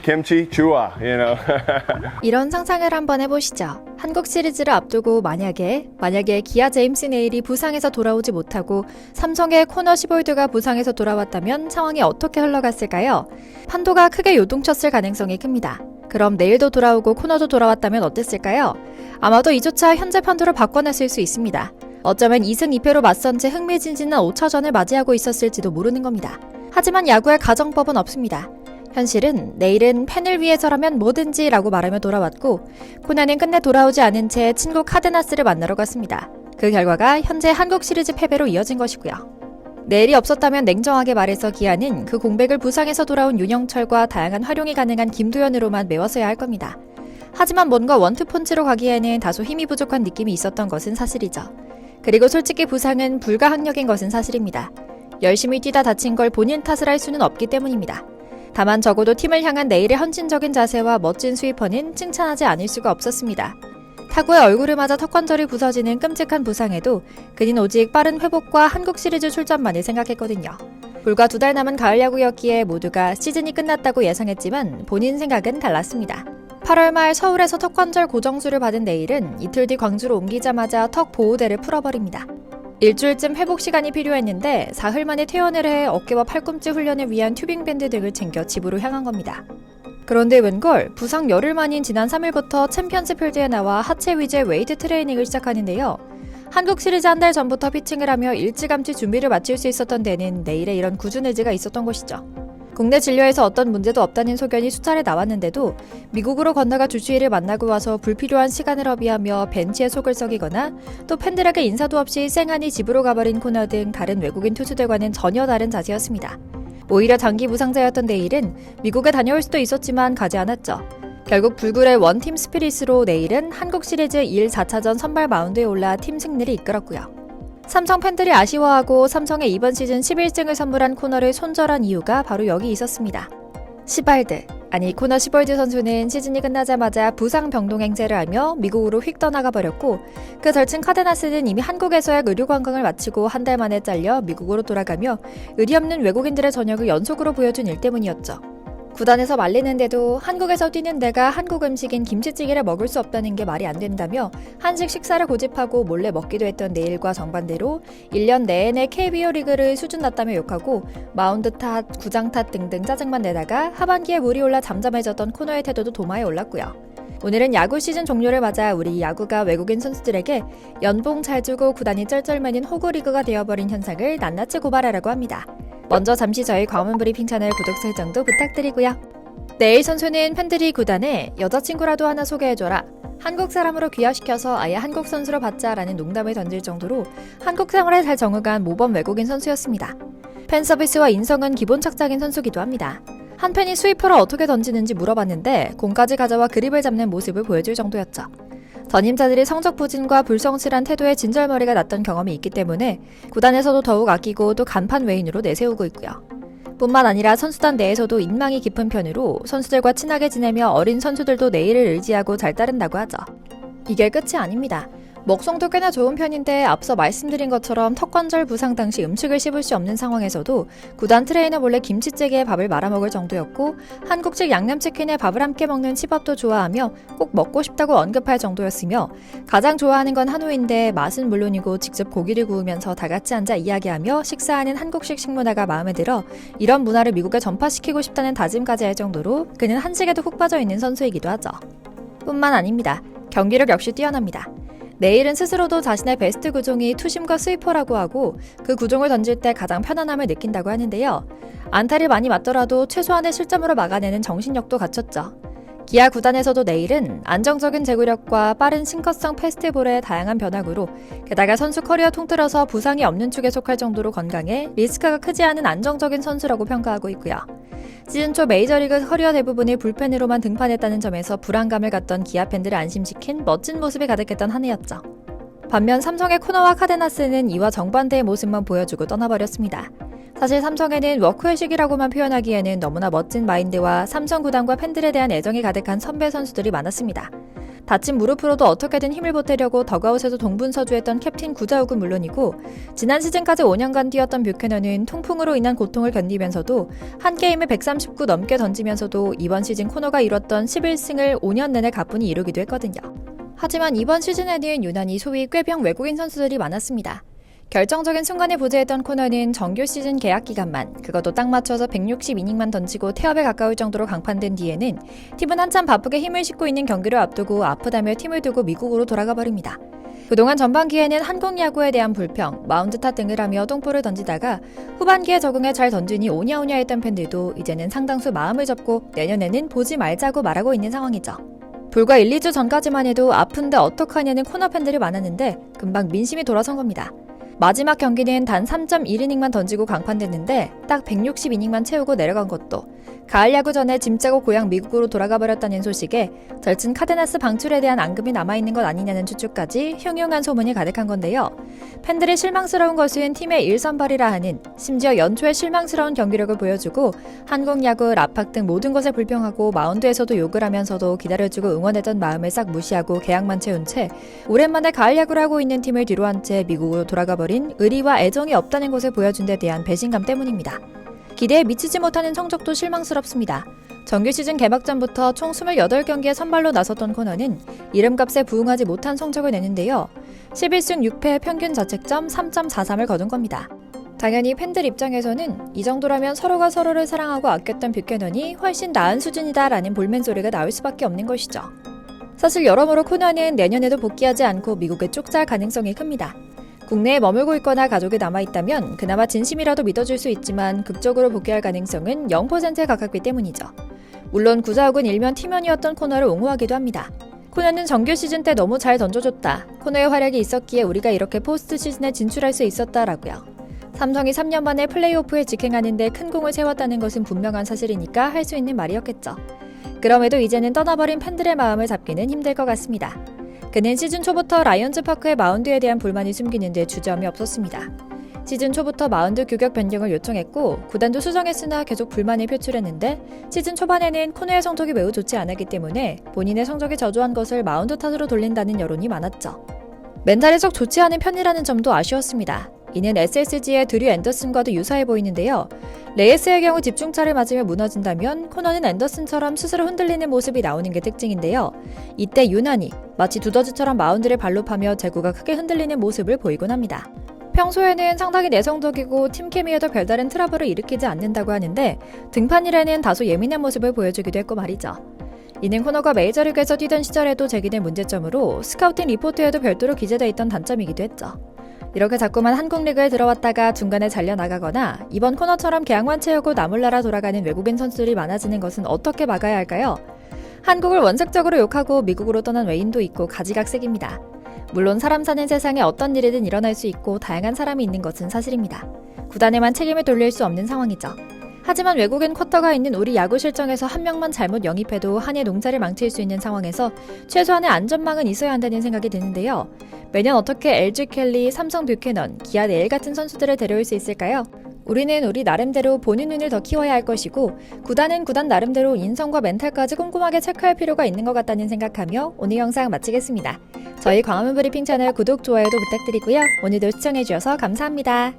kimchi 좋아, 이런 상상을 한번 해보시죠. 한국 시리즈를 앞두고 만약에 기아 제임스 네일이 부상에서 돌아오지 못하고 삼성의 코너 시볼드가 부상에서 돌아왔다면 상황이 어떻게 흘러갔을까요? 판도가 크게 요동쳤을 가능성이 큽니다. 그럼 네일도 돌아오고 코너도 돌아왔다면 어땠을까요? 아마도 이조차 현재 판도를 바꿔놨을 수 있습니다. 어쩌면 2승 2패로 맞선 채 흥미진진한 5차전을 맞이하고 있었을지도 모르는 겁니다. 하지만 야구의 가정법은 없습니다. 현실은 내일은 팬을 위해서라면 뭐든지 라고 말하며 돌아왔고 코나는 끝내 돌아오지 않은 채 친구 카데나스를 만나러 갔습니다. 그 결과가 현재 한국 시리즈 패배로 이어진 것이고요. 내일이 없었다면 냉정하게 말해서 기아는 그 공백을 부상에서 돌아온 윤영철과 다양한 활용이 가능한 김도현으로만 메웠어야 할 겁니다. 하지만 뭔가 원투펀치로 가기에는 다소 힘이 부족한 느낌이 있었던 것은 사실이죠. 그리고 솔직히 부상은 불가항력인 것은 사실입니다. 열심히 뛰다 다친 걸 본인 탓을 할 수는 없기 때문입니다. 다만 적어도 팀을 향한 내일의 헌신적인 자세와 멋진 스위퍼는 칭찬하지 않을 수가 없었습니다. 타구의 얼굴을 맞아 턱관절이 부서지는 끔찍한 부상에도 그는 오직 빠른 회복과 한국 시리즈 출전만을 생각했거든요. 불과 2달 남은 가을 야구였기에 모두가 시즌이 끝났다고 예상했지만 본인 생각은 달랐습니다. 8월 말 서울에서 턱관절 고정수를 받은 내일은 이틀 뒤 광주로 옮기자마자 턱 보호대를 풀어버립니다. 일주일쯤 회복 시간이 필요했는데 사흘 만에 퇴원을 해 어깨와 팔꿈치 훈련을 위한 튜빙밴드 등을 챙겨 집으로 향한 겁니다. 그런데 웬걸 부상 열흘 만인 지난 3일부터 챔피언스 필드에 나와 하체 위주의 웨이트 트레이닝을 시작하는데요. 한국 시리즈 한 달 전부터 피칭을 하며 일찌감치 준비를 마칠 수 있었던 데는 내일의 이런 꾸준 의지가 있었던 것이죠. 국내 진료에서 어떤 문제도 없다는 소견이 수차례 나왔는데도 미국으로 건너가 주치의를 만나고 와서 불필요한 시간을 허비하며 벤치에 속을 썩이거나 또 팬들에게 인사도 없이 쌩하니 집으로 가버린 코너 등 다른 외국인 투수들과는 전혀 다른 자세였습니다. 오히려 장기 부상자였던 내일은 미국에 다녀올 수도 있었지만 가지 않았죠. 결국 불굴의 원팀 스피릿으로 내일은 한국 시리즈 1, 4차전 선발 마운드에 올라 팀 승리를 이끌었고요. 삼성 팬들이 아쉬워하고 삼성에 이번 시즌 11승을 선물한 코너를 손절한 이유가 바로 여기 있었습니다. 코너 시볼드 선수는 시즌이 끝나자마자 부상 병동 행세를 하며 미국으로 휙 떠나가 버렸고 그 절친 카데나스는 이미 한국에서의 의료 관광을 마치고 한 달 만에 잘려 미국으로 돌아가며 의리 없는 외국인들의 전역을 연속으로 보여준 일 때문이었죠. 구단에서 말리는데도 한국에서 뛰는 내가 한국 음식인 김치찌개를 먹을 수 없다는 게 말이 안 된다며 한식 식사를 고집하고 몰래 먹기도 했던 내일과 정반대로 1년 내내 KBO 리그를 수준 낮다며 욕하고 마운드 탓, 구장 탓 등등 짜증만 내다가 하반기에 물이 올라 잠잠해졌던 코너의 태도도 도마에 올랐고요. 오늘은 야구 시즌 종료를 맞아 우리 야구가 외국인 선수들에게 연봉 잘 주고 구단이 쩔쩔매는 호구리그가 되어버린 현상을 낱낱이 고발하라고 합니다. 먼저 잠시 저희 광문 브리핑 채널 구독 설정도 부탁드리고요. 내일 선수는 팬들이 구단에 여자친구라도 하나 소개해줘라. 한국 사람으로 귀화시켜서 아예 한국 선수로 받자라는 농담을 던질 정도로 한국 생활에 잘 적응한 모범 외국인 선수였습니다. 팬 서비스와 인성은 기본 착장인 선수기도 합니다. 한 팬이 스위퍼를 어떻게 던지는지 물어봤는데 공까지 가져와 그립을 잡는 모습을 보여줄 정도였죠. 전임자들이 성적 부진과 불성실한 태도에 진절머리가 났던 경험이 있기 때문에 구단에서도 더욱 아끼고 또 간판 외인으로 내세우고 있고요. 뿐만 아니라 선수단 내에서도 인망이 깊은 편으로 선수들과 친하게 지내며 어린 선수들도 내일을 의지하고 잘 따른다고 하죠. 이게 끝이 아닙니다. 먹성도 꽤나 좋은 편인데 앞서 말씀드린 것처럼 턱관절 부상 당시 음식을 씹을 수 없는 상황에서도 구단 트레이너 몰래 김치찌개에 밥을 말아먹을 정도였고 한국식 양념치킨에 밥을 함께 먹는 치밥도 좋아하며 꼭 먹고 싶다고 언급할 정도였으며 가장 좋아하는 건 한우인데 맛은 물론이고 직접 고기를 구우면서 다 같이 앉아 이야기하며 식사하는 한국식 식문화가 마음에 들어 이런 문화를 미국에 전파시키고 싶다는 다짐까지 할 정도로 그는 한식에도 훅 빠져있는 선수이기도 하죠. 뿐만 아닙니다. 경기력 역시 뛰어납니다. 내일은 스스로도 자신의 베스트 구종이 투심과 스위퍼라고 하고 그 구종을 던질 때 가장 편안함을 느낀다고 하는데요. 안타를 많이 맞더라도 최소한의 실점으로 막아내는 정신력도 갖췄죠. 기아 구단에서도 내일은 안정적인 제구력과 빠른 싱커성 패스트볼의 다양한 변화구로 게다가 선수 커리어 통틀어서 부상이 없는 축에 속할 정도로 건강해 리스크가 크지 않은 안정적인 선수라고 평가하고 있고요. 시즌 초 메이저리그 커리어 대부분을 불펜으로만 등판했다는 점에서 불안감을 갖던 기아 팬들을 안심시킨 멋진 모습이 가득했던 한 해였죠. 반면 삼성의 코너와 카데나스는 이와 정반대의 모습만 보여주고 떠나버렸습니다. 사실 삼성에는 워크의식이라고만 표현하기에는 너무나 멋진 마인드와 삼성 구단과 팬들에 대한 애정이 가득한 선배 선수들이 많았습니다. 다친 무릎으로도 어떻게든 힘을 보태려고 더그아웃에서 동분서주했던 캡틴 구자욱은 물론이고 지난 시즌까지 5년간 뛰었던 뷰캐넌은 통풍으로 인한 고통을 견디면서도 한 게임에 139 넘게 던지면서도 이번 시즌 코너가 이뤘던 11승을 5년 내내 가뿐히 이루기도 했거든요. 하지만 이번 시즌에는 유난히 소위 꾀병 외국인 선수들이 많았습니다. 결정적인 순간에 부재했던 코너는 정규 시즌 계약 기간만, 그것도 딱 맞춰서 160이닝만 던지고 태업에 가까울 정도로 강판된 뒤에는 팀은 한참 바쁘게 힘을 싣고 있는 경기를 앞두고 아프다며 팀을 두고 미국으로 돌아가 버립니다. 그동안 전반기에는 한국 야구에 대한 불평, 마운드 탓 등을 하며 똥볼을 던지다가 후반기에 적응해 잘 던지니 오냐오냐 했던 팬들도 이제는 상당수 마음을 접고 내년에는 보지 말자고 말하고 있는 상황이죠. 불과 1, 2주 전까지만 해도 아픈데 어떡하냐는 코너 팬들이 많았는데 금방 민심이 돌아선 겁니다. 마지막 경기는 단 3.1이닝만 던지고 강판됐는데 딱 160이닝만 채우고 내려간 것도 가을 야구 전에 짐 짜고 고향 미국으로 돌아가 버렸다는 소식에 절친 카데나스 방출에 대한 앙금이 남아있는 것 아니냐는 추측까지 흉흉한 소문이 가득한 건데요. 팬들이 실망스러운 것은 팀의 1선발이라 하는, 심지어 연초에 실망스러운 경기력을 보여주고 한국 야구, 라팍 등 모든 것을 불평하고 마운드에서도 욕을 하면서도 기다려주고 응원했던 마음을 싹 무시하고 계약만 채운 채 오랜만에 가을 야구를 하고 있는 팀을 뒤로한 채 미국으로 돌아가 버린 의리와 애정이 없다는 것을 보여준 데 대한 배신감 때문입니다. 기대에 미치지 못하는 성적도 실망스럽습니다. 정규 시즌 개막전부터 총 28경기에 선발로 나섰던 코너는 이름값에 부응하지 못한 성적을 내는데요. 11승 6패의 평균 자책점 3.43을 거둔 겁니다. 당연히 팬들 입장에서는 이 정도라면 서로가 서로를 사랑하고 아꼈던 뷰캐넌이 훨씬 나은 수준이다라는 볼멘 소리가 나올 수밖에 없는 것이죠. 사실 여러모로 코너는 내년에도 복귀하지 않고 미국에 쫓겨날 가능성이 큽니다. 국내에 머물고 있거나 가족이 남아있다면 그나마 진심이라도 믿어줄 수 있지만 극적으로 복귀할 가능성은 0%에 가깝기 때문이죠. 물론 구자욱은 일면 팀원이었던 코너를 옹호하기도 합니다. 코너는 정규 시즌 때 너무 잘 던져줬다. 코너의 활약이 있었기에 우리가 이렇게 포스트 시즌에 진출할 수 있었다라고요. 삼성이 3년 만에 플레이오프에 직행하는데 큰 공을 세웠다는 것은 분명한 사실이니까 할 수 있는 말이었겠죠. 그럼에도 이제는 떠나버린 팬들의 마음을 잡기는 힘들 것 같습니다. 그는 시즌 초부터 라이온즈 파크의 마운드에 대한 불만이 숨기는데 주저함이 없었습니다. 시즌 초부터 마운드 규격 변경을 요청했고 구단도 수정했으나 계속 불만을 표출했는데 시즌 초반에는 코너의 성적이 매우 좋지 않았기 때문에 본인의 성적이 저조한 것을 마운드 탓으로 돌린다는 여론이 많았죠. 멘탈이 썩 좋지 않은 편이라는 점도 아쉬웠습니다. 이는 SSG의 드류 앤더슨과도 유사해 보이는데요. 레이스의 경우 집중차를 맞으며 무너진다면 코너는 앤더슨처럼 스스로 흔들리는 모습이 나오는 게 특징인데요. 이때 유난히 마치 두더지처럼 마운드를 발로 파며 제구가 크게 흔들리는 모습을 보이곤 합니다. 평소에는 상당히 내성적이고 팀 케미에도 별다른 트러블을 일으키지 않는다고 하는데 등판일에는 다소 예민한 모습을 보여주기도 했고 말이죠. 이는 코너가 메이저리그에서 뛰던 시절에도 제기된 문제점으로 스카우팅 리포트에도 별도로 기재되어 있던 단점이기도 했죠. 이렇게 자꾸만 한국 리그에 들어왔다가 중간에 잘려나가거나 이번 코너처럼 계약만 채우고 나몰라라 돌아가는 외국인 선수들이 많아지는 것은 어떻게 막아야 할까요? 한국을 원색적으로 욕하고 미국으로 떠난 외인도 있고 가지각색입니다. 물론 사람 사는 세상에 어떤 일이든 일어날 수 있고 다양한 사람이 있는 것은 사실입니다. 구단에만 책임을 돌릴 수 없는 상황이죠. 하지만 외국인 쿼터가 있는 우리 야구 실정에서 한 명만 잘못 영입해도 한 해 농사를 망칠 수 있는 상황에서 최소한의 안전망은 있어야 한다는 생각이 드는데요. 매년 어떻게 LG 켈리, 삼성 뷰캐넌, 기아 네일 같은 선수들을 데려올 수 있을까요? 우리는 우리 나름대로 본인 눈을 더 키워야 할 것이고 구단은 구단 나름대로 인성과 멘탈까지 꼼꼼하게 체크할 필요가 있는 것 같다는 생각하며 오늘 영상 마치겠습니다. 저희 광화문 브리핑 채널 구독, 좋아요도 부탁드리고요. 오늘도 시청해주셔서 감사합니다.